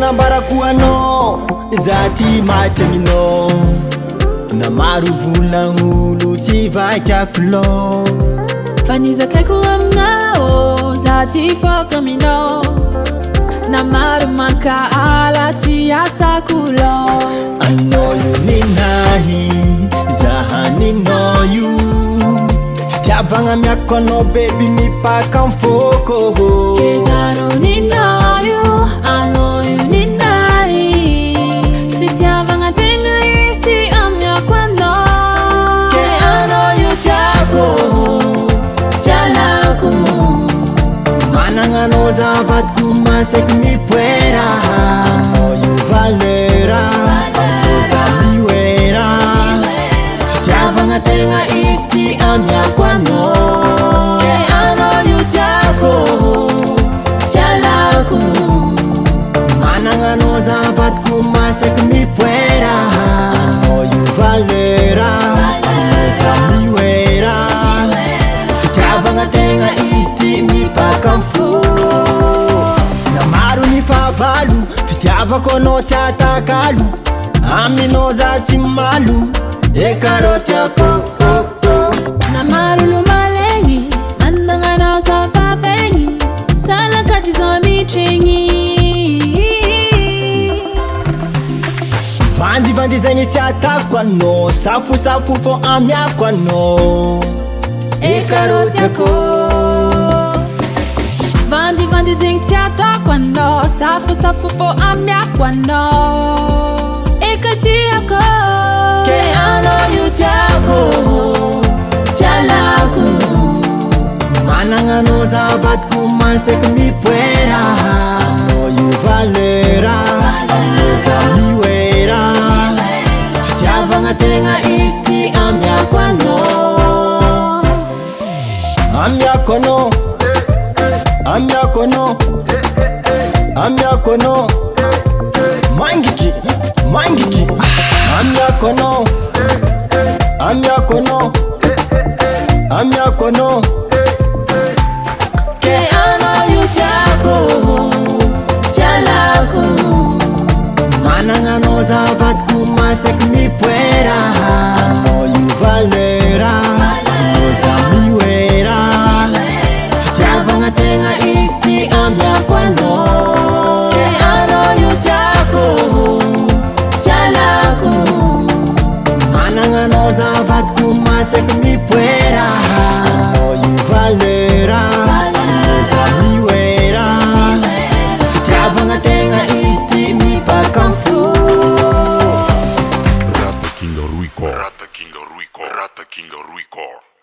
nanambarako anao za ty maty aminao na maro volagn'olo tsy vakiako lao fa nizakaiko aminao za ty foka aminao na maro mankaala tsy asako lao anao io ninahy zaha ninao io fitiavagna miako anao baby mipaka am'foko kezaro ninao io anao io ninahy fitiavagna tegna izy ty amiako anao ke anao io tiako tialako managna anao zavadiko masaky mipoera anao io valera anao za miwera fitiavagna tegna izy ty amiako anao ke anao io tiako tialako managna anao zavadiko masaky mipoera anao io valera anao za miwera fitiavagna tegna izy ty mipaka am'fo na maro ny fahavalo fitiavako anao tsy atakalo aminao za tsy malo e karotiako na maro lo malegny nandagnanao sa fafegny salakaty za mitregny vandivandy zegny tsy atako anao safosafo fô amiako anao e karotiako vandivandy zegny tsy atako anao safosafo fô amiako anao e katiako ke anao io tiako tialako managna anao zavadiko masaky mipoera anao io valera anao za miwera fitiavagna tegna izy ty amiako anao amiako anao amiako anao amiako anao mangitry amiako anao amiako anao amiako anao ke anao io tiako tialako managna anao zavadiko masaky mipoera anao io valera anao za miwera fitiavagna tegna izy ty amiako anao ke anao io tiako tialako managna anao zavadiko masaky mipoera anao io valera anao za miwera fitiavagna tegna izy ty mipaka am'fo Rata King Ruico.